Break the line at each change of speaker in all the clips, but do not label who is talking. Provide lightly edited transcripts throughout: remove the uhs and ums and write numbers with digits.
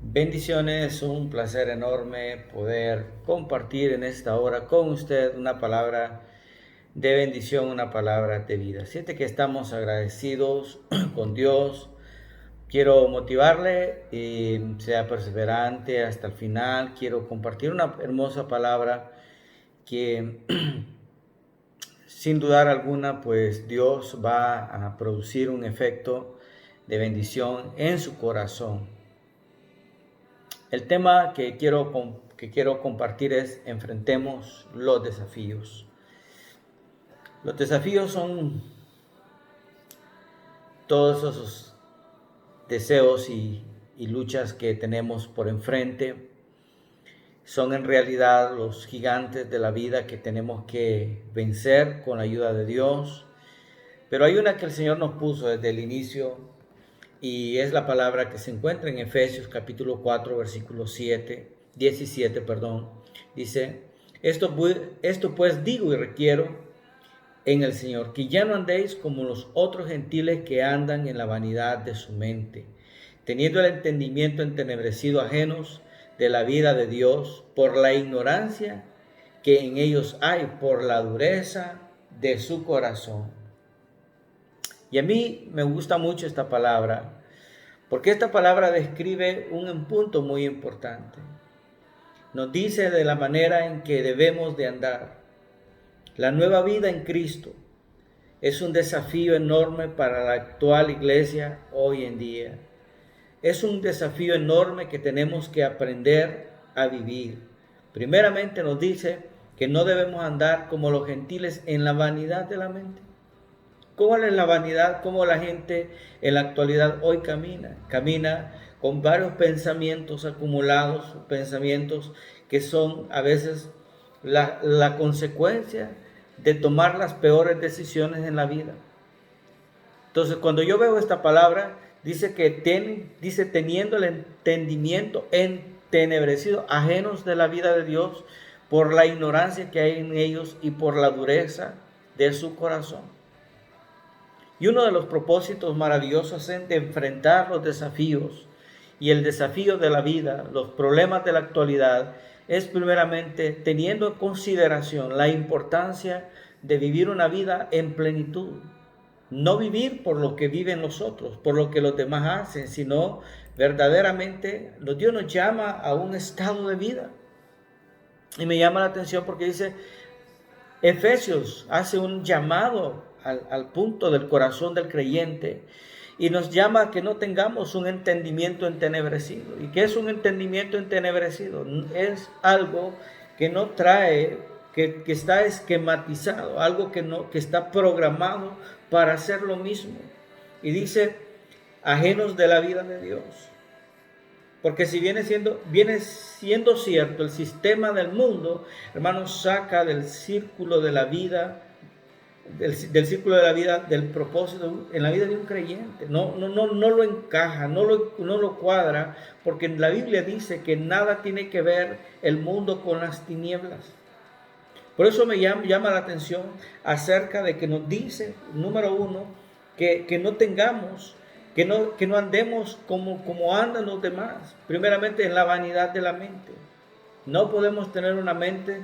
Bendiciones, un placer enorme poder compartir en esta hora con usted una palabra de bendición, una palabra de vida. Siente que estamos agradecidos con Dios. Quiero motivarle y sea perseverante hasta el final. Quiero compartir una hermosa palabra que sin dudar alguna, pues Dios va a producir un efecto de bendición en su corazón. El tema que quiero compartir es enfrentemos los desafíos. Los desafíos son todos esos deseos y luchas que tenemos por enfrente. Son en realidad los gigantes de la vida que tenemos que vencer con la ayuda de Dios. Pero hay una que el Señor nos puso desde el inicio y es la palabra que se encuentra en Efesios capítulo 4 versículo 17, dice, esto pues digo y requiero en el Señor, que ya no andéis como los otros gentiles que andan en la vanidad de su mente, teniendo el entendimiento entenebrecido, ajenos de la vida de Dios, por la ignorancia que en ellos hay, por la dureza de su corazón. Y a mí me gusta mucho esta palabra, porque esta palabra describe un punto muy importante. Nos dice de la manera en que debemos de andar. La nueva vida en Cristo es un desafío enorme para la actual iglesia hoy en día. Es un desafío enorme que tenemos que aprender a vivir. Primeramente nos dice que no debemos andar como los gentiles en la vanidad de la mente. ¿Cómo es la vanidad? ¿Cómo la gente en la actualidad hoy camina? Camina con varios pensamientos acumulados, pensamientos que son a veces la consecuencia de tomar las peores decisiones en la vida. Entonces, cuando yo veo esta palabra, dice teniendo el entendimiento entenebrecido, ajenos de la vida de Dios, por la ignorancia que hay en ellos y por la dureza de su corazón. Y uno de los propósitos maravillosos es de enfrentar los desafíos y el desafío de la vida, los problemas de la actualidad, es primeramente teniendo en consideración la importancia de vivir una vida en plenitud. No vivir por lo que viven los otros, por lo que los demás hacen, sino verdaderamente Dios nos llama a un estado de vida. Y me llama la atención porque dice, Efesios hace un llamado al punto del corazón del creyente y nos llama a que no tengamos un entendimiento entenebrecido. ¿Y qué es un entendimiento entenebrecido? Es algo que no trae, que está esquematizado, algo que está programado para hacer lo mismo. Y dice, ajenos de la vida de Dios. Porque si viene siendo cierto, el sistema del mundo, hermanos, saca del círculo de la vida, del círculo de la vida, del propósito en la vida de un creyente. No lo encaja, no lo cuadra, porque la Biblia dice que nada tiene que ver el mundo con las tinieblas. Por eso me llama la atención acerca de que nos dice, número uno, que no tengamos, que no andemos como andan los demás, primeramente en la vanidad de la mente. No podemos tener una mente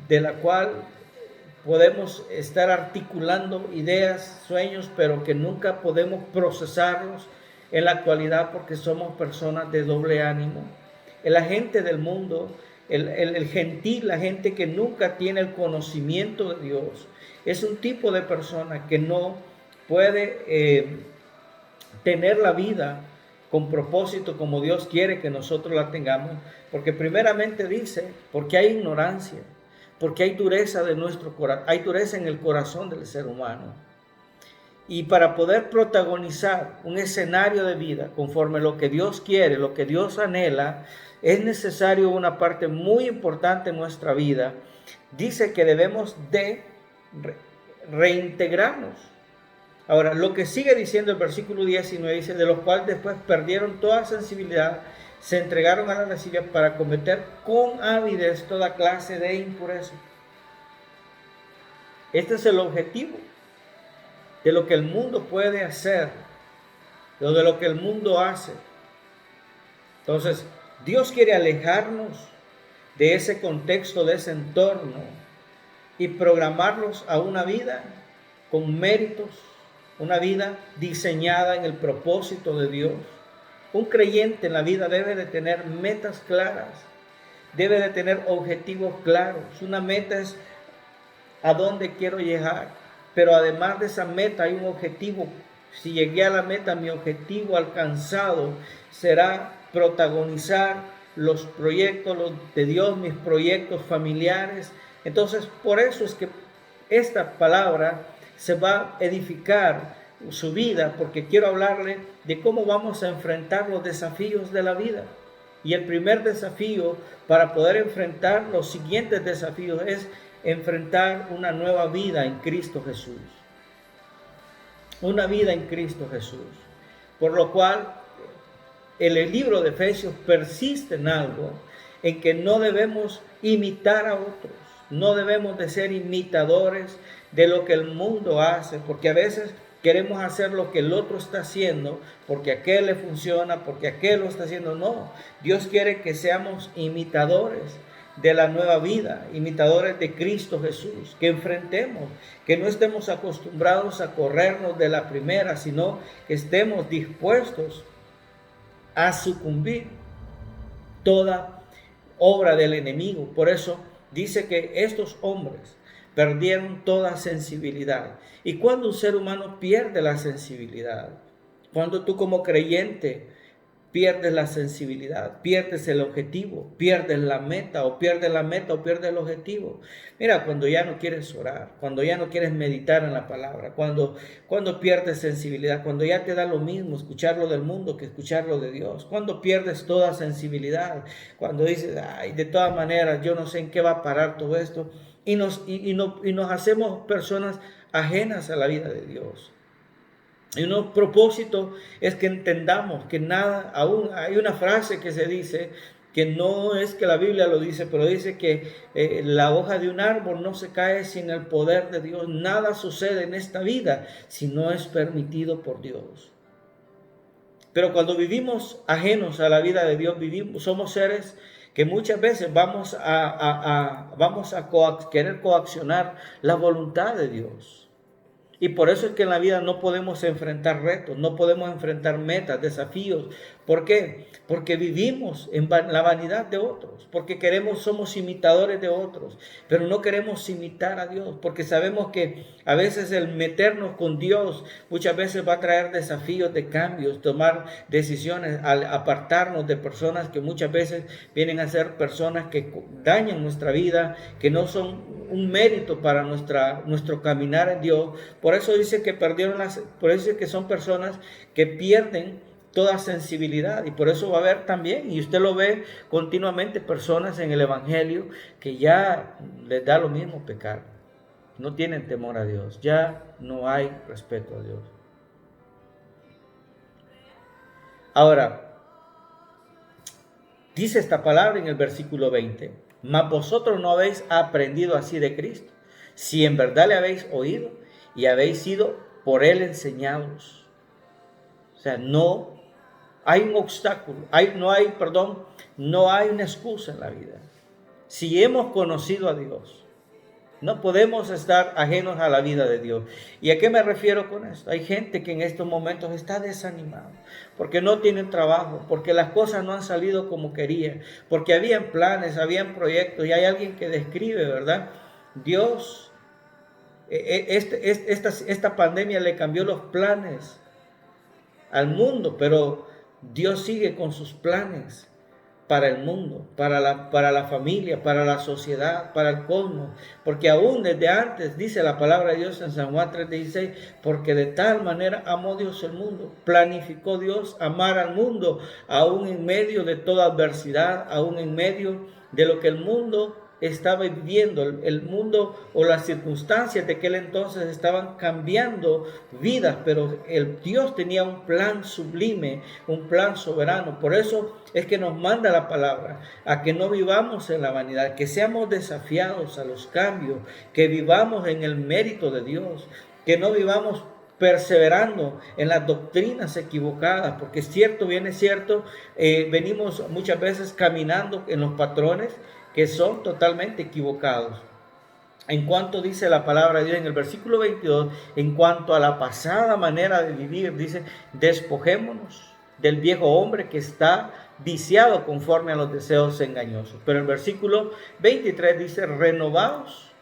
de la cual podemos estar articulando ideas, sueños, pero que nunca podemos procesarlos en la actualidad porque somos personas de doble ánimo. La gente del mundo, el gentil, la gente que nunca tiene el conocimiento de Dios, es un tipo de persona que no puede tener la vida con propósito como Dios quiere que nosotros la tengamos, porque primeramente dice, porque hay ignorancia, porque hay dureza de nuestro corazón, hay dureza en el corazón del ser humano. Y para poder protagonizar un escenario de vida conforme lo que Dios quiere, lo que Dios anhela, es necesario una parte muy importante en nuestra vida. Dice que debemos de reintegrarnos. Ahora, lo que sigue diciendo el versículo 19 dice, de los cuales después perdieron toda sensibilidad, se entregaron a la lascivia para cometer con avidez toda clase de impureza. Este es el objetivo de lo que el mundo puede hacer, de lo que el mundo hace. Entonces, Dios quiere alejarnos de ese contexto, de ese entorno, y programarlos a una vida con méritos, una vida diseñada en el propósito de Dios. Un creyente en la vida debe de tener metas claras, debe de tener objetivos claros. Una meta es a dónde quiero llegar, pero además de esa meta hay un objetivo. Si llegué a la meta, mi objetivo alcanzado será protagonizar los proyectos de Dios, mis proyectos familiares. Entonces, por eso es que esta palabra se va a edificar su vida, porque quiero hablarle de cómo vamos a enfrentar los desafíos de la vida. Y el primer desafío para poder enfrentar los siguientes desafíos es enfrentar una nueva vida en Cristo Jesús. Una vida en Cristo Jesús. Por lo cual, el libro de Efesios persiste en algo, en que no debemos imitar a otros. No debemos de ser imitadores de lo que el mundo hace, porque a veces queremos hacer lo que el otro está haciendo, porque aquel le funciona, porque aquel lo está haciendo. No, Dios quiere que seamos imitadores de la nueva vida, imitadores de Cristo Jesús, que enfrentemos, que no estemos acostumbrados a corrernos de la primera, sino que estemos dispuestos a sucumbir toda obra del enemigo. Por eso dice que estos hombres perdieron toda sensibilidad. ¿Y cuando un ser humano pierde la sensibilidad? Cuando tú como creyente pierdes la sensibilidad, pierdes el objetivo, pierdes la meta o pierdes el objetivo. Mira, cuando ya no quieres orar, cuando ya no quieres meditar en la palabra, cuando pierdes sensibilidad, cuando ya te da lo mismo escucharlo del mundo que escucharlo de Dios, cuando pierdes toda sensibilidad, cuando dices, ay, de todas maneras, yo no sé en qué va a parar todo esto, y nos hacemos personas ajenas a la vida de Dios. Y un propósito es que entendamos que nada, aún hay una frase que se dice, que no es que la Biblia lo dice, pero dice que la hoja de un árbol no se cae sin el poder de Dios. Nada sucede en esta vida si no es permitido por Dios. Pero cuando vivimos ajenos a la vida de Dios, somos seres que muchas veces vamos a querer coaccionar la voluntad de Dios. Y por eso es que en la vida no podemos enfrentar retos, no podemos enfrentar metas, desafíos. ¿Por qué? Porque vivimos en la vanidad de otros, porque somos imitadores de otros, pero no queremos imitar a Dios, porque sabemos que a veces el meternos con Dios muchas veces va a traer desafíos de cambios, tomar decisiones, al apartarnos de personas que muchas veces vienen a ser personas que dañan nuestra vida, que no son un mérito para nuestro caminar en Dios. Por eso dice que por eso dice que son personas que pierden toda sensibilidad, y por eso va a haber también, y usted lo ve continuamente, personas en el evangelio que ya les da lo mismo pecar, no tienen temor a Dios, ya no hay respeto a Dios. Ahora, dice esta palabra en el versículo 20, mas vosotros no habéis aprendido así de Cristo, si en verdad le habéis oído y habéis sido por él enseñados. O sea, no hay un obstáculo, no hay una excusa en la vida. Si hemos conocido a Dios, no podemos estar ajenos a la vida de Dios. ¿Y a qué me refiero con esto? Hay gente que en estos momentos está desanimada, porque no tienen trabajo, porque las cosas no han salido como querían, porque habían planes, habían proyectos, y hay alguien que describe, ¿verdad? Dios, esta pandemia le cambió los planes al mundo, pero Dios sigue con sus planes para el mundo, para la familia, para la sociedad, para el cosmos, porque aún desde antes, dice la palabra de Dios en San Juan 3:16, porque de tal manera amó Dios el mundo, planificó Dios amar al mundo, aún en medio de toda adversidad, aún en medio de lo que el mundo estaba viviendo, el mundo o las circunstancias de aquel entonces estaban cambiando vidas, pero el Dios tenía un plan sublime, un plan soberano. Por eso es que nos manda la palabra a que no vivamos en la vanidad, que seamos desafiados a los cambios, que vivamos en el mérito de Dios, que no vivamos perseverando en las doctrinas equivocadas, porque es cierto, bien es cierto, venimos muchas veces caminando en los patrones que son totalmente equivocados. En cuanto dice la palabra de Dios en el versículo 22, en cuanto a la pasada manera de vivir, dice, despojémonos del viejo hombre que está viciado conforme a los deseos engañosos. Pero el versículo 23 dice, renovaos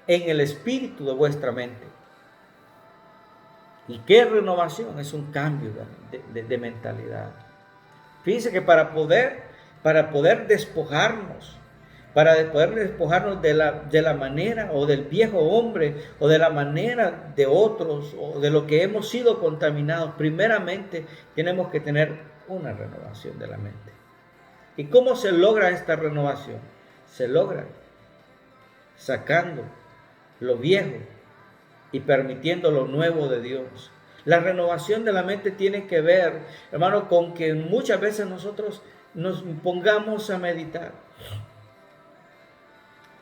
en el espíritu de vuestra mente. ¿Y qué renovación? Es un cambio de mentalidad. Fíjense que para poder despojarnos, de la manera o del viejo hombre o de la manera de otros o de lo que hemos sido contaminados, primeramente tenemos que tener una renovación de la mente. ¿Y cómo se logra esta renovación? Se logra sacando lo viejo y permitiendo lo nuevo de Dios. La renovación de la mente tiene que ver, hermano, con que muchas veces nosotros nos pongamos a meditar.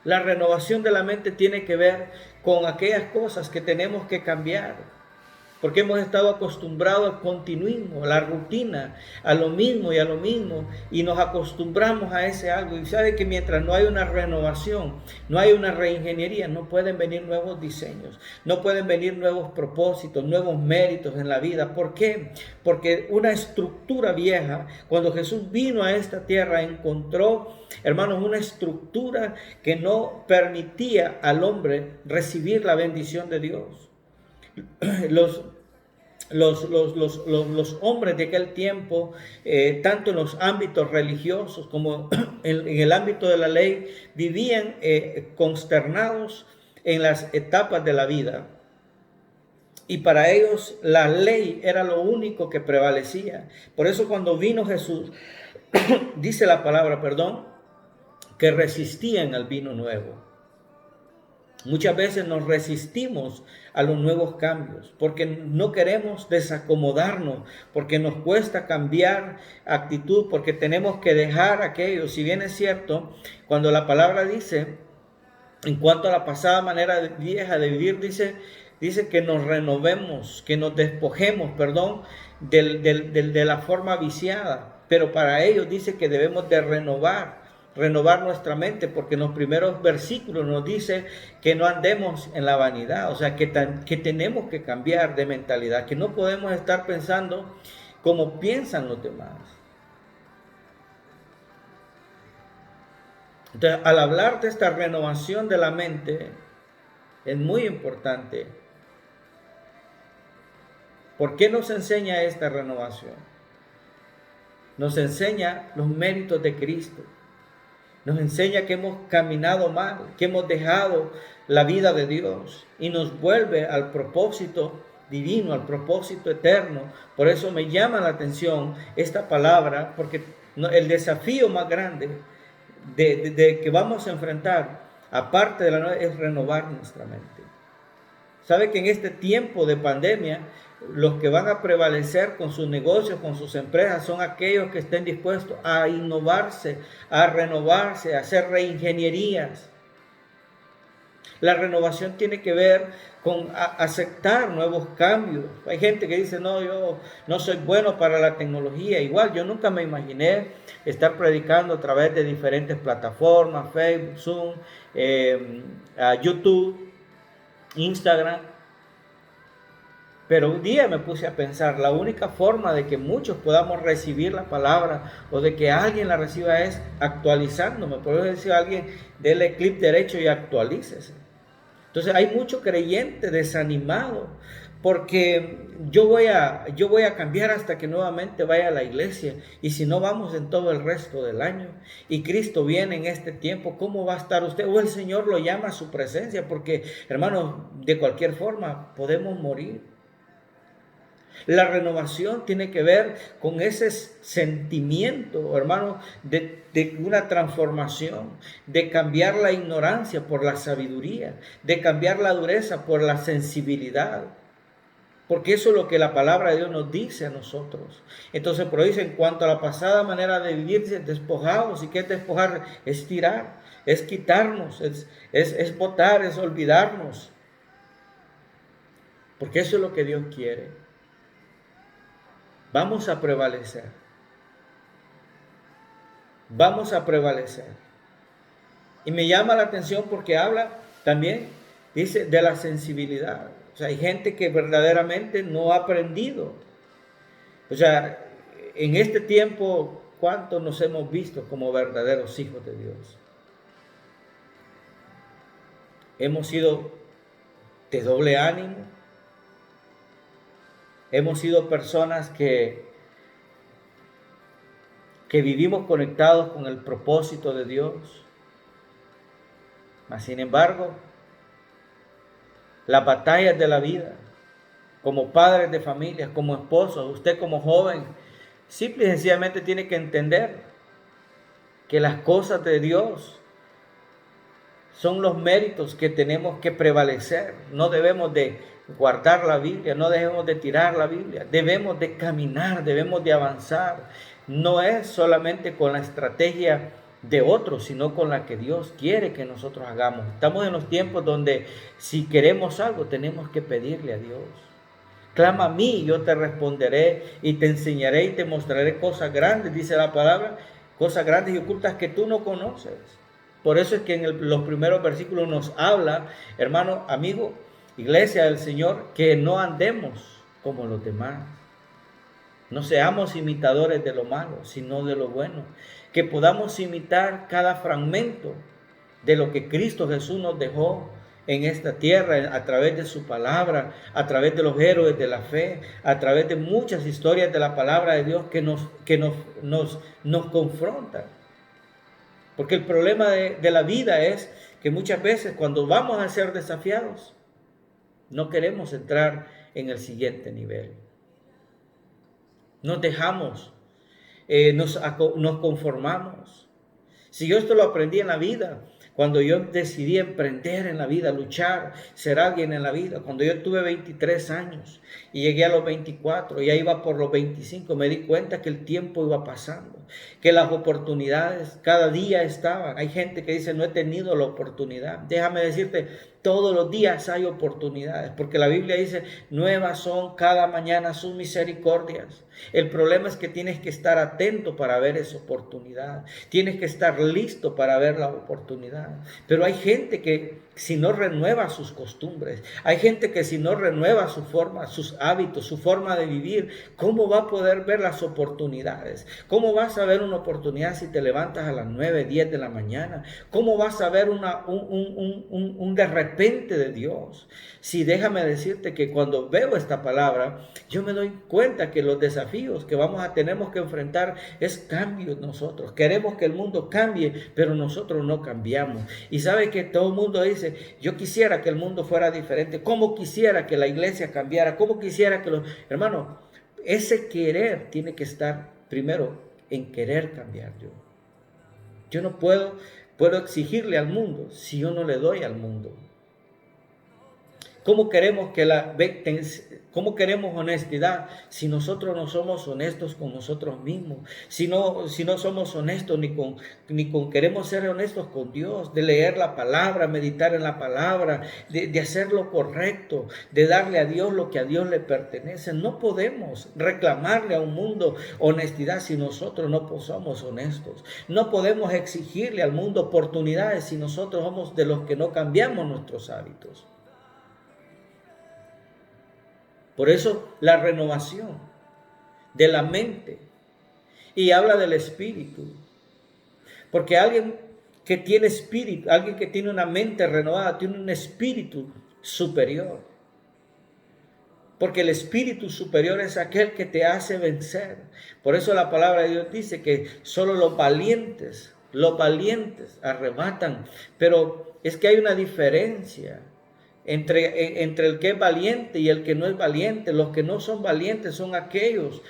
La renovación de la mente tiene que ver con aquellas cosas que tenemos que cambiar. Porque hemos estado acostumbrados al continuismo, a la rutina, a lo mismo, y nos acostumbramos a ese algo. Y sabe que mientras no hay una renovación, no hay una reingeniería, no pueden venir nuevos diseños, no pueden venir nuevos propósitos, nuevos méritos en la vida. ¿Por qué? Porque una estructura vieja, cuando Jesús vino a esta tierra, encontró, hermanos, una estructura que no permitía al hombre recibir la bendición de Dios. Los hombres de aquel tiempo, tanto en los ámbitos religiosos como en el ámbito de la ley, vivían consternados en las etapas de la vida. Y para ellos la ley era lo único que prevalecía. Por eso cuando vino Jesús, dice la palabra, que resistían al vino nuevo. Muchas veces nos resistimos a los nuevos cambios porque no queremos desacomodarnos, porque nos cuesta cambiar actitud, porque tenemos que dejar aquello. Si bien es cierto, cuando la palabra dice, en cuanto a la pasada manera vieja de vivir, dice que nos renovemos, que nos despojemos, de la forma viciada. Pero para ellos dice que debemos de renovar nuestra mente, porque en los primeros versículos nos dice que no andemos en la vanidad, o sea, que tenemos que cambiar de mentalidad, que no podemos estar pensando como piensan los demás. Entonces, al hablar de esta renovación de la mente, es muy importante. ¿Por qué nos enseña esta renovación? Nos enseña los méritos de Cristo. Nos enseña que hemos caminado mal, que hemos dejado la vida de Dios y nos vuelve al propósito divino, al propósito eterno. Por eso me llama la atención esta palabra, porque el desafío más grande de que vamos a enfrentar, aparte de la nueva, es renovar nuestra mente. ¿Sabe que en este tiempo de pandemia, los que van a prevalecer con sus negocios, con sus empresas, son aquellos que estén dispuestos a innovarse, a renovarse, a hacer reingenierías? La renovación tiene que ver con aceptar nuevos cambios. Hay gente que dice, no, yo no soy bueno para la tecnología. Igual, yo nunca me imaginé estar predicando a través de diferentes plataformas, Facebook, Zoom, YouTube, Instagram. Pero un día me puse a pensar, la única forma de que muchos podamos recibir la palabra o de que alguien la reciba es actualizándome. Por eso decía alguien, dele clic derecho y actualícese. Entonces hay mucho creyente desanimado porque yo voy a cambiar hasta que nuevamente vaya a la iglesia, y si no vamos en todo el resto del año y Cristo viene en este tiempo, ¿cómo va a estar usted? O el Señor lo llama a su presencia, porque hermanos, de cualquier forma podemos morir. La renovación tiene que ver con ese sentimiento, hermano, de una transformación, de cambiar la ignorancia por la sabiduría, de cambiar la dureza por la sensibilidad. Porque eso es lo que la palabra de Dios nos dice a nosotros. Entonces, por ahí dice, en cuanto a la pasada manera de vivir, dice, despojados. ¿Y qué es despojar? Es tirar, es quitarnos, es botar, es olvidarnos. porque eso es lo que Dios quiere. Vamos a prevalecer. Vamos a prevalecer. Y me llama la atención porque habla también, dice, de la sensibilidad. O sea, hay gente que verdaderamente no ha aprendido. O sea, en este tiempo, ¿cuántos nos hemos visto como verdaderos hijos de Dios? Hemos sido de doble ánimo. Hemos sido personas que vivimos conectados con el propósito de Dios. Mas, sin embargo, las batallas de la vida, como padres de familia, como esposos, usted como joven, simple y sencillamente tiene que entender que las cosas de Dios son los méritos que tenemos que prevalecer. No debemos de guardar la Biblia, no debemos de tirar la Biblia, debemos de caminar, debemos de avanzar. No es solamente con la estrategia de otros, sino con la que Dios quiere que nosotros hagamos. Estamos en los tiempos donde si queremos algo tenemos que pedirle a Dios. Clama a mí y yo te responderé y te enseñaré y te mostraré cosas grandes, dice la palabra, cosas grandes y ocultas que tú no conoces. Por eso es que en los primeros versículos nos habla, hermano, amigo, iglesia del Señor, que no andemos como los demás. No seamos imitadores de lo malo, sino de lo bueno. Que podamos imitar cada fragmento de lo que Cristo Jesús nos dejó en esta tierra, a través de su palabra, a través de los héroes de la fe, a través de muchas historias de la palabra de Dios que nos confrontan. Porque el problema de la vida es que muchas veces cuando vamos a ser desafiados, no queremos entrar en el siguiente nivel. Nos dejamos, nos conformamos. Si yo esto lo aprendí en la vida, cuando yo decidí emprender en la vida, luchar, ser alguien en la vida, cuando yo tuve 23 años y llegué a los 24, ya iba por los 25, me di cuenta que el tiempo iba pasando, que las oportunidades cada día estaban. Hay gente que dice, no he tenido la oportunidad. Déjame decirte, todos los días hay oportunidades, porque la Biblia dice, nuevas son cada mañana sus misericordias. El problema es que tienes que estar atento para ver esa oportunidad. Tienes que estar listo para ver la oportunidad. Pero hay gente que si no renueva sus costumbres, hay gente que si no renueva su forma, sus hábitos, su forma de vivir, ¿cómo va a poder ver las oportunidades? ¿Cómo vas a ver una oportunidad si te levantas a las 9, 10 de la mañana? ¿Cómo vas a ver un de repente de Dios? Sí, déjame decirte que cuando veo esta palabra, yo me doy cuenta que los desafíos que tenemos que enfrentar es cambio en nosotros. Queremos que el mundo cambie, pero nosotros no cambiamos. Y sabe que todo el mundo dice, yo quisiera que el mundo fuera diferente, cómo quisiera que la iglesia cambiara, cómo quisiera que los... Hermano, ese querer tiene que estar primero en querer cambiar yo. Yo no puedo exigirle al mundo si yo no le doy al mundo. ¿Cómo queremos cómo queremos honestidad si nosotros no somos honestos con nosotros mismos? Si no somos honestos queremos ser honestos con Dios, de leer la palabra, meditar en la palabra, de hacer lo correcto, de darle a Dios lo que a Dios le pertenece. No podemos reclamarle a un mundo honestidad si nosotros no somos honestos. No podemos exigirle al mundo oportunidades si nosotros somos de los que no cambiamos nuestros hábitos. Por eso la renovación de la mente, y habla del espíritu, porque alguien que tiene espíritu, alguien que tiene una mente renovada, tiene un espíritu superior, porque el espíritu superior es aquel que te hace vencer. Por eso la palabra de Dios dice que solo los valientes arrebatan, pero es que hay una diferencia entre el que es valiente y el que no es valiente. Los que no son valientes son aquellos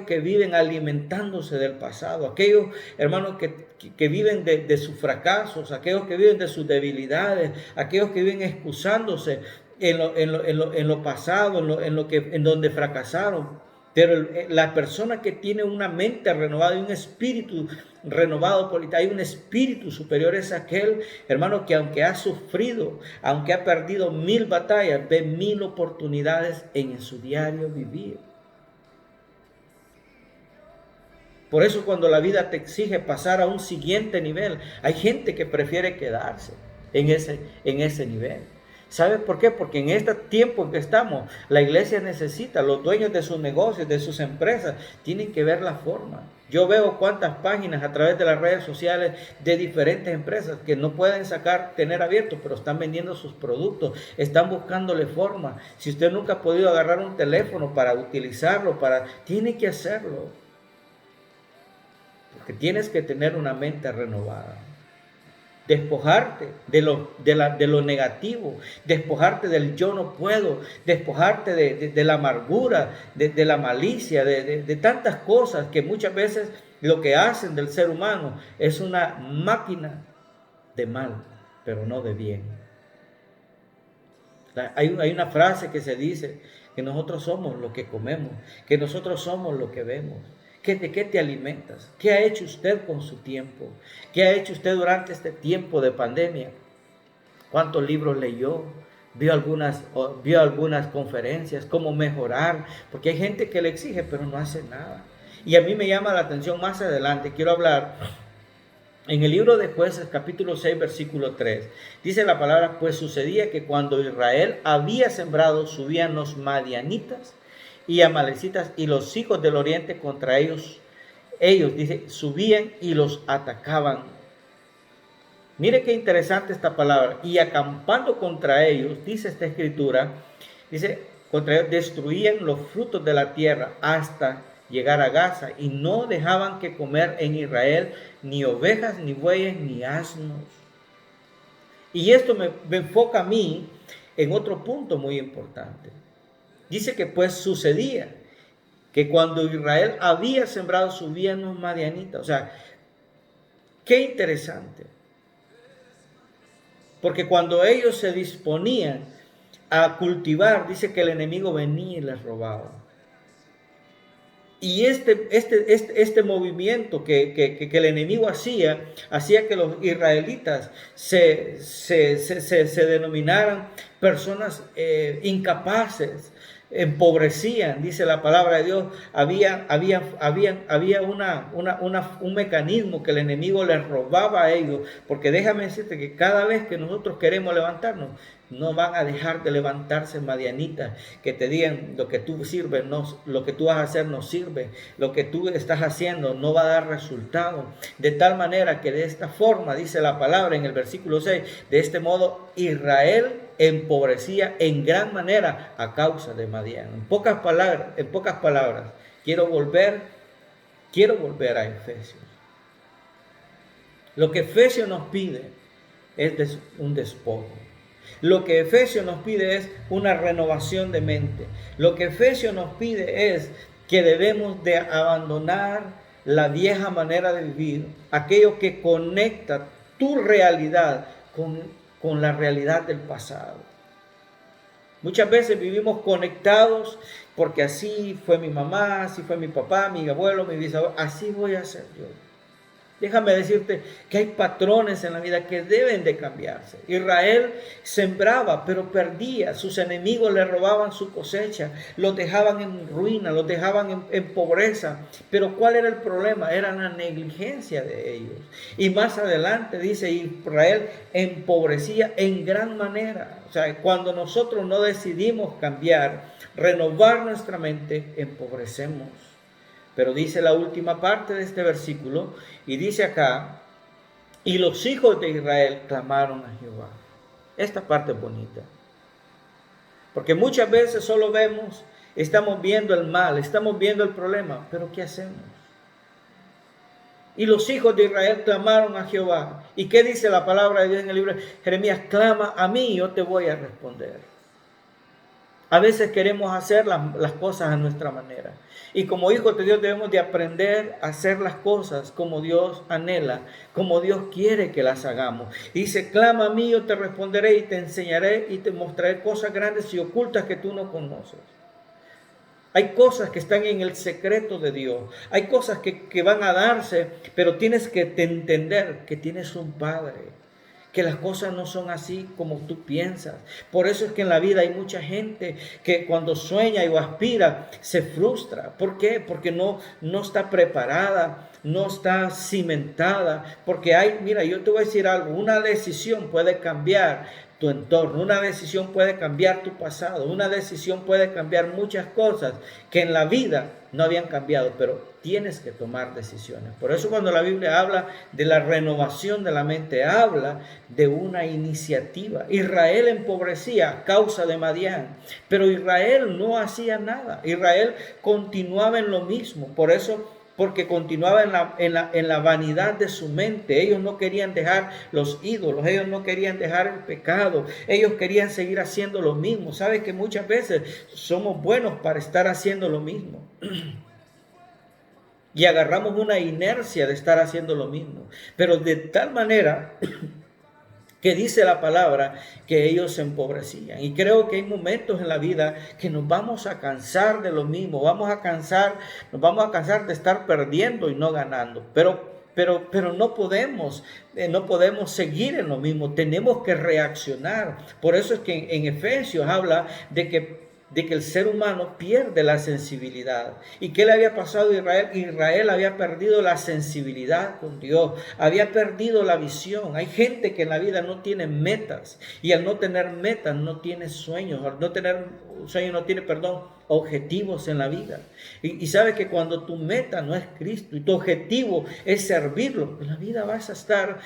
que viven alimentándose del pasado, aquellos hermanos que viven de sus fracasos, aquellos que viven de sus debilidades, aquellos que viven excusándose en lo pasado, en donde fracasaron. Pero la persona que tiene una mente renovada y un espíritu renovado, hay un espíritu superior, es aquel, hermano, que aunque ha sufrido, aunque ha perdido 1000 batallas, ve 1000 oportunidades en su diario vivir. Por eso cuando la vida te exige pasar a un siguiente nivel, hay gente que prefiere quedarse en ese nivel. ¿Sabes por qué? Porque en este tiempo en que estamos, la iglesia necesita, los dueños de sus negocios, de sus empresas, tienen que ver la forma. Yo veo cuántas páginas a través de las redes sociales de diferentes empresas que no pueden tener abierto, pero están vendiendo sus productos, están buscándole forma. Si usted nunca ha podido agarrar un teléfono para utilizarlo, tiene que hacerlo. Porque tienes que tener una mente renovada. Despojarte de lo negativo, despojarte del yo no puedo, despojarte de la amargura, de la malicia, de tantas cosas que muchas veces lo que hacen del ser humano es una máquina de mal, pero no de bien. Hay una frase que se dice que nosotros somos lo que comemos, que nosotros somos lo que vemos. ¿De qué te alimentas? ¿Qué ha hecho usted con su tiempo? ¿Qué ha hecho usted durante este tiempo de pandemia? ¿Cuántos libros leyó? ¿Vio algunas conferencias? ¿Cómo mejorar? Porque hay gente que le exige, pero no hace nada. Y a mí me llama la atención más adelante. Quiero hablar en el libro de Jueces, capítulo 6, versículo 3. Dice la palabra: pues sucedía que cuando Israel había sembrado, subían los madianitas y amalecitas y los hijos del oriente contra ellos. Ellos, dice, subían y los atacaban. Mire qué interesante esta palabra. Y acampando contra ellos, dice esta escritura, dice, contra ellos destruían los frutos de la tierra hasta llegar a Gaza, y no dejaban que comer en Israel ni ovejas, ni bueyes, ni asnos. Y esto me enfoca a mí en otro punto muy importante. Dice que pues sucedía que cuando Israel había sembrado, subían los madianitas. O sea, qué interesante. Porque cuando ellos se disponían a cultivar, dice que el enemigo venía y les robaba. Y este movimiento que el enemigo hacía que los israelitas se denominaran personas incapaces, empobrecían, dice la palabra de Dios. Había un mecanismo que el enemigo les robaba a ellos, porque déjame decirte que cada vez que nosotros queremos levantarnos, no van a dejar de levantarse madianitas que te digan: lo que tú sirves, no, lo que tú vas a hacer no sirve, lo que tú estás haciendo no va a dar resultado. De tal manera que de esta forma, dice la palabra en el versículo 6, de este modo Israel empobrecía en gran manera a causa de Madián. En pocas palabras, quiero volver a Efesios. Lo que Efesios nos pide es un despojo. Lo que Efesios nos pide es una renovación de mente. Lo que Efesios nos pide es que debemos de abandonar la vieja manera de vivir, aquello que conecta tu realidad con la realidad del pasado. Muchas veces vivimos conectados porque así fue mi mamá, así fue mi papá, mi abuelo, mi bisabuelo, así voy a ser yo. Déjame decirte que hay patrones en la vida que deben de cambiarse. Israel sembraba, pero perdía. Sus enemigos le robaban su cosecha, los dejaban en ruina, los dejaban en pobreza. Pero ¿cuál era el problema? Era la negligencia de ellos. Y más adelante dice: Israel empobrecía en gran manera. O sea, cuando nosotros no decidimos cambiar, renovar nuestra mente, empobrecemos. Pero dice la última parte de este versículo, y dice acá: y los hijos de Israel clamaron a Jehová. Esta parte es bonita, porque muchas veces solo estamos viendo el mal, estamos viendo el problema, pero ¿qué hacemos? Y los hijos de Israel clamaron a Jehová. ¿Y qué dice la palabra de Dios en el libro de Jeremías? Clama a mí y yo te voy a responder. A veces queremos hacer las cosas a nuestra manera. Y como hijos de Dios debemos de aprender a hacer las cosas como Dios anhela, como Dios quiere que las hagamos. Y dice: clama a mí, yo te responderé y te enseñaré y te mostraré cosas grandes y ocultas que tú no conoces. Hay cosas que están en el secreto de Dios. Hay cosas que van a darse, pero tienes que entender que tienes un Padre, que las cosas no son así como tú piensas. Por eso es que en la vida hay mucha gente que cuando sueña o aspira se frustra. ¿Por qué? Porque no está preparada, no está cimentada. Porque mira, yo te voy a decir algo, una decisión puede cambiar tu entorno, una decisión puede cambiar tu pasado, una decisión puede cambiar muchas cosas que en la vida no habían cambiado, pero tienes que tomar decisiones. Por eso cuando la Biblia habla de la renovación de la mente, habla de una iniciativa. Israel empobrecía a causa de Madián, pero Israel no hacía nada. Israel continuaba en lo mismo. Por eso, porque continuaba en la vanidad de su mente. Ellos no querían dejar los ídolos, ellos no querían dejar el pecado, ellos querían seguir haciendo lo mismo. ¿Sabes que muchas veces somos buenos para estar haciendo lo mismo? Y agarramos una inercia de estar haciendo lo mismo. Pero de tal manera que dice la palabra que ellos se empobrecían. Y creo que hay momentos en la vida que nos vamos a cansar de lo mismo, nos vamos a cansar de estar perdiendo y no ganando. Pero no podemos seguir en lo mismo, tenemos que reaccionar. Por eso es que en Efesios habla de que el ser humano pierde la sensibilidad. ¿Y qué le había pasado a Israel? Israel había perdido la sensibilidad con Dios, había perdido la visión. Hay gente que en la vida no tiene metas, y al no tener metas no tiene sueños, al no tener sueños no tiene, objetivos en la vida. Y sabes que cuando tu meta no es Cristo y tu objetivo es servirlo, en la vida vas a estar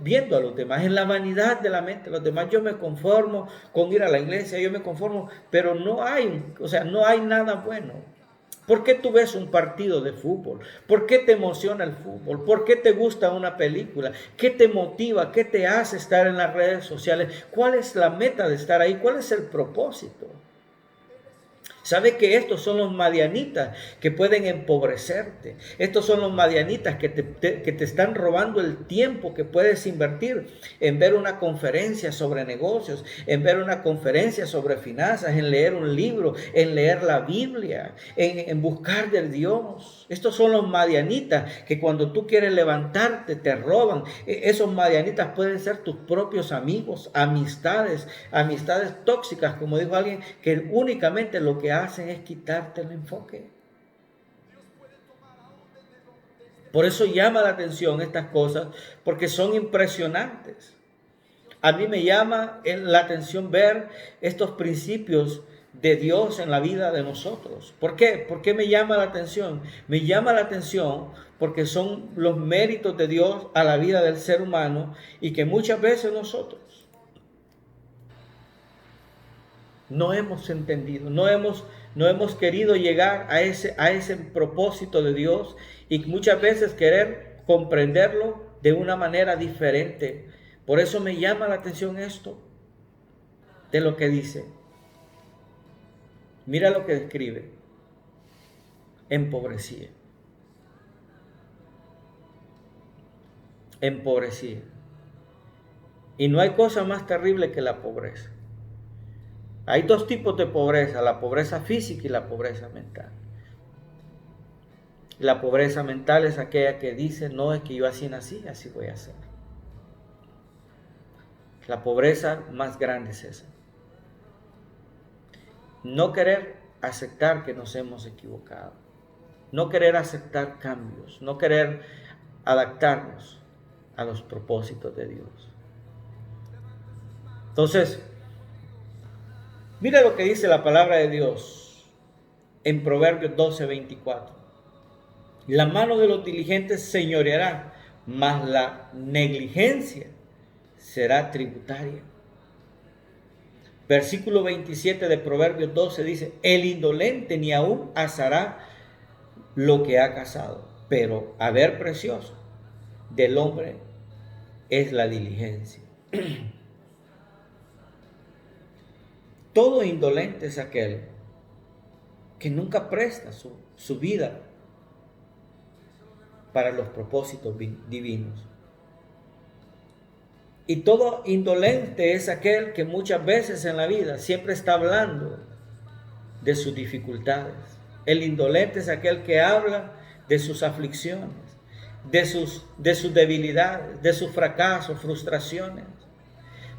viendo a los demás, en la vanidad de la mente de los demás. Yo me conformo con ir a la iglesia, yo me conformo, pero no hay nada bueno. ¿Por qué tú ves un partido de fútbol? ¿Por qué te emociona el fútbol? ¿Por qué te gusta una película? ¿Qué te motiva? ¿Qué te hace estar en las redes sociales? ¿Cuál es la meta de estar ahí? ¿Cuál es el propósito? ¿Sabe que estos son los madianitas que pueden empobrecerte? Estos son los madianitas que te están robando el tiempo que puedes invertir en ver una conferencia sobre negocios, en ver una conferencia sobre finanzas, en leer un libro, en leer la Biblia, en buscar de Dios. Estos son los madianitas que cuando tú quieres levantarte te roban. Esos madianitas pueden ser tus propios amigos, amistades tóxicas, como dijo alguien, que únicamente lo que hacen es quitarte el enfoque. Por eso llama la atención estas cosas, porque son impresionantes. A mí me llama la atención ver estos principios de Dios en la vida de nosotros. ¿Por qué? ¿Por qué me llama la atención? Me llama la atención porque son los méritos de Dios a la vida del ser humano, y que muchas veces nosotros no hemos entendido, no hemos querido llegar a ese propósito de Dios, y muchas veces querer comprenderlo de una manera diferente. Por eso me llama la atención esto de lo que dice. Mira lo que describe: empobrecía. Empobrecía. Y no hay cosa más terrible que la pobreza. Hay dos tipos de pobreza: la pobreza física y la pobreza mental. La pobreza mental es aquella que dice: no, es que yo así nací, así voy a ser. La pobreza más grande es esa. No querer aceptar que nos hemos equivocado. No querer aceptar cambios. No querer adaptarnos a los propósitos de Dios. Entonces, mira lo que dice la palabra de Dios en Proverbios 12:24. La mano de los diligentes señoreará, mas la negligencia será tributaria. Versículo 27 de Proverbios 12 dice: el indolente ni aún asará lo que ha cazado, pero haber precioso del hombre es la diligencia. Todo indolente es aquel que nunca presta su vida para los propósitos divinos. Y todo indolente es aquel que muchas veces en la vida siempre está hablando de sus dificultades. El indolente es aquel que habla de sus aflicciones, de sus debilidades, de sus fracasos, frustraciones,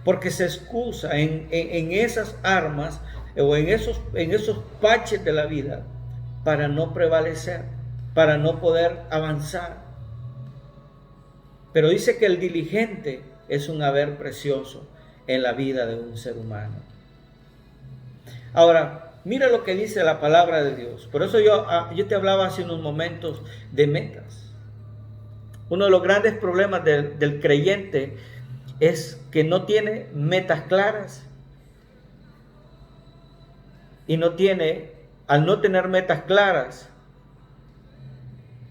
porque se excusa en esas armas o en esos parches de la vida para no prevalecer, para no poder avanzar. Pero dice que el diligente es un haber precioso en la vida de un ser humano. Ahora, mira lo que dice la palabra de Dios. Por eso yo te hablaba hace unos momentos de metas. Uno de los grandes problemas del creyente es que no tiene metas claras y al no tener metas claras,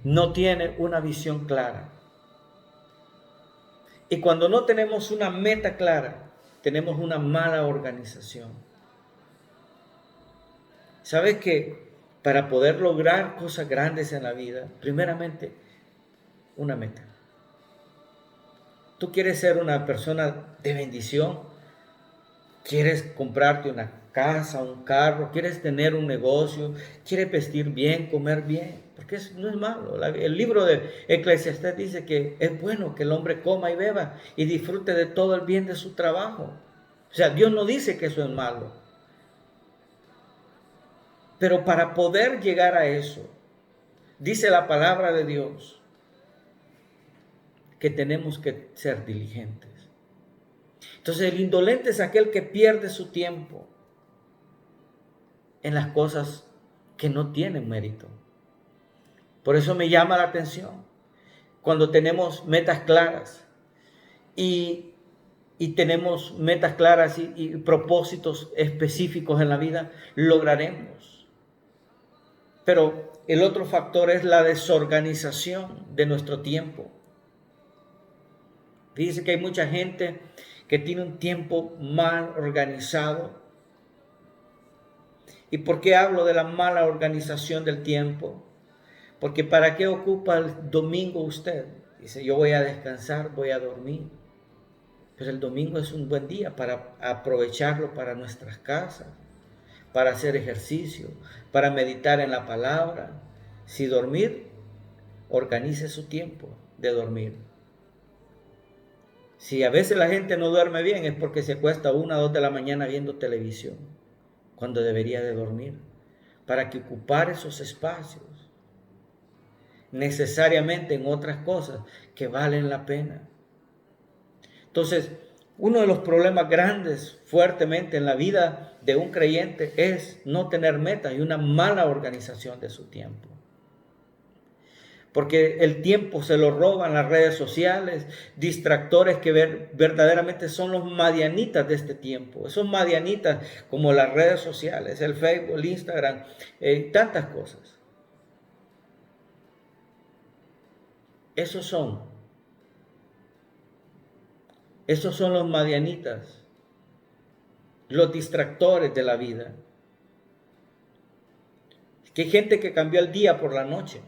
no tiene una visión clara. Y cuando no tenemos una meta clara, tenemos una mala organización. ¿Sabes que para poder lograr cosas grandes en la vida, primeramente, una meta? Tú quieres ser una persona de bendición, quieres comprarte una casa, un carro, quieres tener un negocio, quieres vestir bien, comer bien, porque no es malo. El libro de Eclesiastés dice que es bueno que el hombre coma y beba y disfrute de todo el bien de su trabajo. O sea, Dios no dice que eso es malo. Pero para poder llegar a eso, dice la palabra de Dios que tenemos que ser diligentes. Entonces el indolente es aquel que pierde su tiempo en las cosas que no tienen mérito. Por eso me llama la atención cuando tenemos metas claras y tenemos metas claras y propósitos específicos en la vida, lograremos. Pero el otro factor es la desorganización de nuestro tiempo. Dice que hay mucha gente que tiene un tiempo mal organizado. ¿Y por qué hablo de la mala organización del tiempo? Porque ¿para qué ocupa el domingo usted? Dice, yo voy a descansar, voy a dormir. Pero el domingo es un buen día para aprovecharlo para nuestras casas, para hacer ejercicio, para meditar en la palabra. Si dormir, organice su tiempo de dormir. Si a veces la gente no duerme bien es porque se acuesta 1 o 2 de la mañana viendo televisión, cuando debería de dormir, para que ocupar esos espacios necesariamente en otras cosas que valen la pena. Entonces, uno de los problemas grandes fuertemente en la vida de un creyente es no tener metas y una mala organización de su tiempo. Porque el tiempo se lo roban las redes sociales, distractores que verdaderamente son los madianitas de este tiempo. Esos madianitas como las redes sociales, el Facebook, el Instagram, tantas cosas. Esos son los madianitas, los distractores de la vida. Que hay gente que cambió el día por la noche.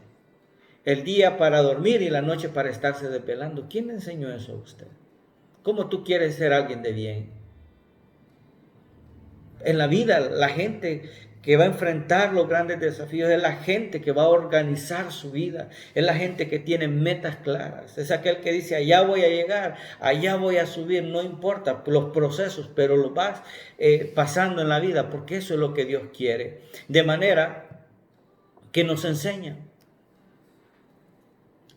El día para dormir y la noche para estarse desvelando. ¿Quién le enseñó eso a usted? ¿Cómo tú quieres ser alguien de bien? En la vida, la gente que va a enfrentar los grandes desafíos es la gente que va a organizar su vida, es la gente que tiene metas claras, es aquel que dice, allá voy a llegar, allá voy a subir, no importa los procesos, pero los vas pasando en la vida, porque eso es lo que Dios quiere. De manera que nos enseña,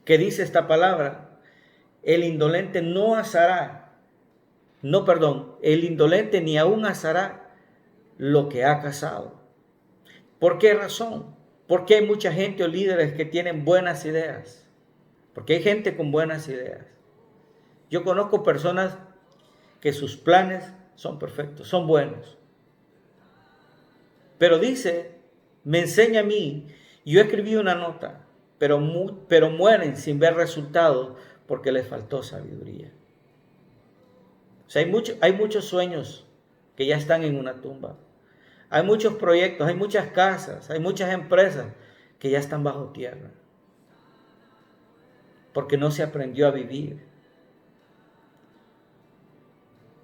que dice esta palabra, el indolente el indolente ni aún asará lo que ha cazado. ¿Por qué razón? Porque hay mucha gente o líderes que tienen buenas ideas. Porque hay gente con buenas ideas. Yo conozco personas que sus planes son perfectos, son buenos. Pero dice, me enseña a mí, yo escribí una nota, pero mueren sin ver resultados porque les faltó sabiduría. O sea, hay muchos sueños que ya están en una tumba. Hay muchos proyectos, hay muchas casas, hay muchas empresas que ya están bajo tierra. Porque no se aprendió a vivir.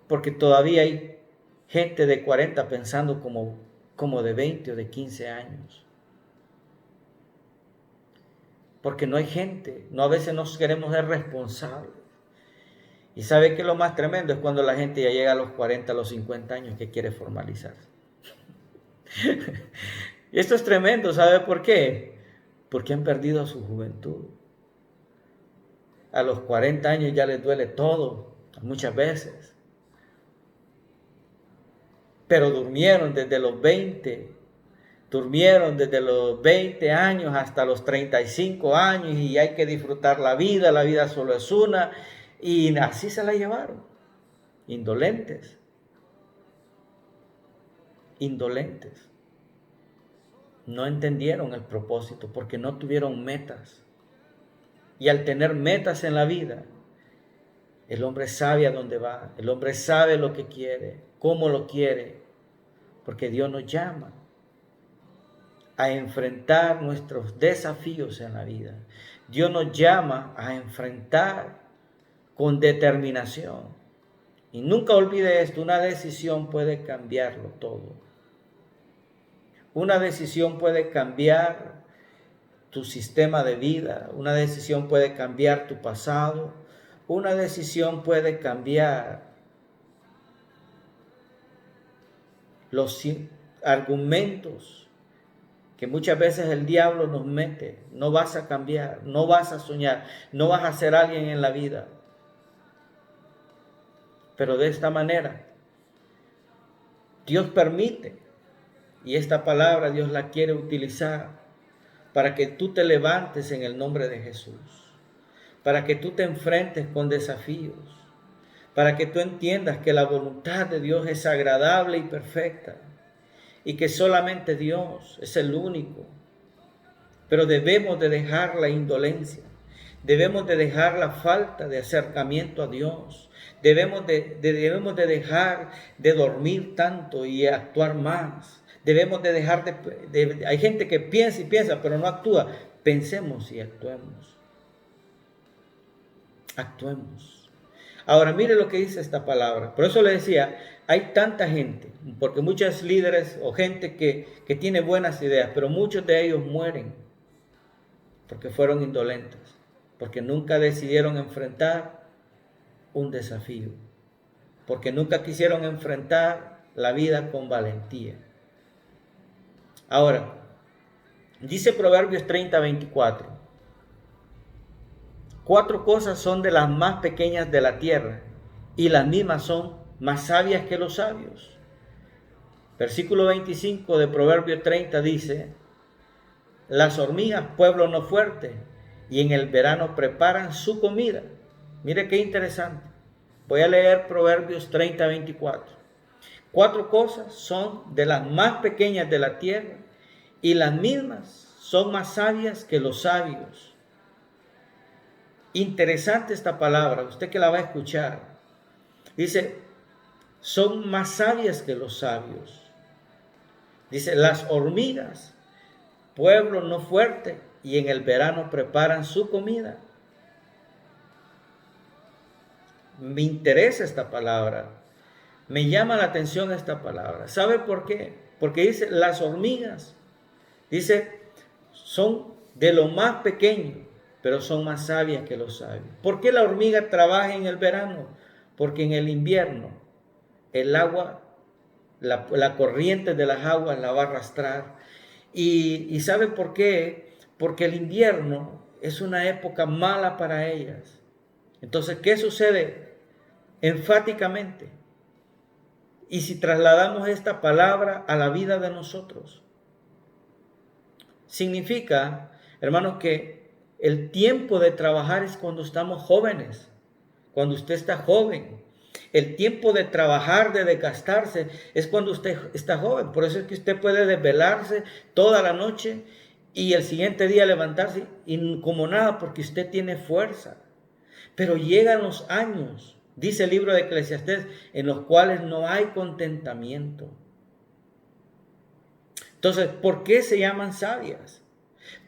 Porque todavía hay gente de 40 pensando como como de 20 o de 15 años. Porque no hay gente, no, a veces nos queremos ser responsables. Y ¿sabe qué es lo más tremendo? Es cuando la gente ya llega a los 40, a los 50 años que quiere formalizarse. Y esto es tremendo, ¿sabe por qué? Porque han perdido su juventud. A los 40 años ya les duele todo, muchas veces. Pero durmieron desde los 20 años hasta los 35 años y hay que disfrutar la vida solo es una. Y así se la llevaron, indolentes. No entendieron el propósito porque no tuvieron metas. Y al tener metas en la vida, el hombre sabe a dónde va, el hombre sabe lo que quiere, cómo lo quiere, porque Dios nos llama a enfrentar nuestros desafíos en la vida. Dios nos llama a enfrentar con determinación. Y nunca olvide esto, una decisión puede cambiarlo todo. Una decisión puede cambiar tu sistema de vida, una decisión puede cambiar tu pasado, una decisión puede cambiar los argumentos que muchas veces el diablo nos mete. No vas a cambiar, no vas a soñar, no vas a ser alguien en la vida. Pero de esta manera, Dios permite, y esta palabra Dios la quiere utilizar para que tú te levantes en el nombre de Jesús, para que tú te enfrentes con desafíos, para que tú entiendas que la voluntad de Dios es agradable y perfecta, y que solamente Dios es el único. Pero debemos de dejar la indolencia, debemos de dejar la falta de acercamiento a Dios, debemos de dejar de dormir tanto y actuar más. Debemos de dejar hay gente que piensa y piensa, pero no actúa. Pensemos y actuemos. Actuemos. Ahora, mire lo que dice esta palabra. Por eso le decía, hay tanta gente, porque muchos líderes o gente que tiene buenas ideas, pero muchos de ellos mueren porque fueron indolentes, porque nunca decidieron enfrentar un desafío, porque nunca quisieron enfrentar la vida con valentía. Ahora, dice Proverbios 30:24, 4 cosas son de las más pequeñas de la tierra, y las mismas son más sabias que los sabios. Versículo 25 de Proverbios 30 dice, las hormigas, pueblo no fuerte, y en el verano preparan su comida. Mire qué interesante. Voy a leer Proverbios 30:24. 4 cosas son de las más pequeñas de la tierra, y las mismas son más sabias que los sabios. Interesante esta palabra, usted que la va a escuchar. Dice, son más sabias que los sabios. Dice, las hormigas, pueblo no fuerte, y en el verano preparan su comida. Me interesa esta palabra, me llama la atención esta palabra. ¿Sabe por qué? Porque dice, las hormigas, dice, son de lo más pequeño, pero son más sabias que los sabios. ¿Por qué la hormiga trabaja en el verano? Porque en el invierno el agua, la corriente de las aguas la va a arrastrar. ¿Y sabe por qué? Porque el invierno es una época mala para ellas. Entonces, ¿qué sucede? Enfáticamente. Y si trasladamos esta palabra a la vida de nosotros, significa, hermanos, que el tiempo de trabajar es cuando estamos jóvenes, cuando usted está joven. El tiempo de trabajar, de desgastarse, es cuando usted está joven. Por eso es que usted puede desvelarse toda la noche y el siguiente día levantarse y como nada, porque usted tiene fuerza. Pero llegan los años, dice el libro de Eclesiastés, en los cuales no hay contentamiento. Entonces, ¿por qué se llaman sabias?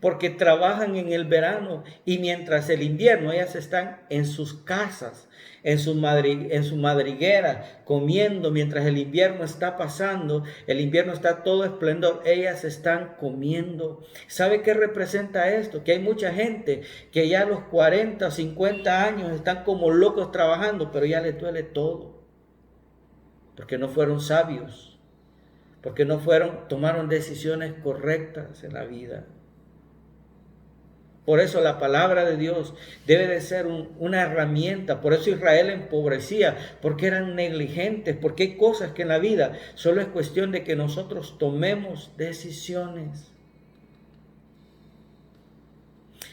porque trabajan en el verano y mientras el invierno ellas están en sus casas, en su madriguera, comiendo mientras el invierno está pasando, el invierno está todo esplendor, ellas están comiendo. ¿Sabe qué representa esto? Que hay mucha gente que ya a los 40 o 50 años están como locos trabajando, pero ya les duele todo, porque no fueron sabios, porque tomaron decisiones correctas en la vida. Por eso la palabra de Dios debe de ser una herramienta. Por eso Israel empobrecía, porque eran negligentes, porque hay cosas que en la vida solo es cuestión de que nosotros tomemos decisiones.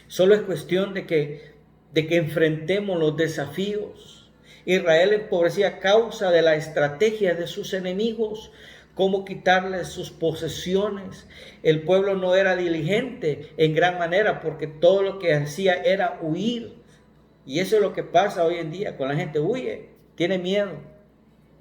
Solo es cuestión de que enfrentemos los desafíos. Israel empobrecía a causa de la estrategia de sus enemigos, cómo quitarles sus posesiones. El pueblo no era diligente en gran manera porque todo lo que hacía era huir. Y eso es lo que pasa hoy en día con la gente, huye, tiene miedo.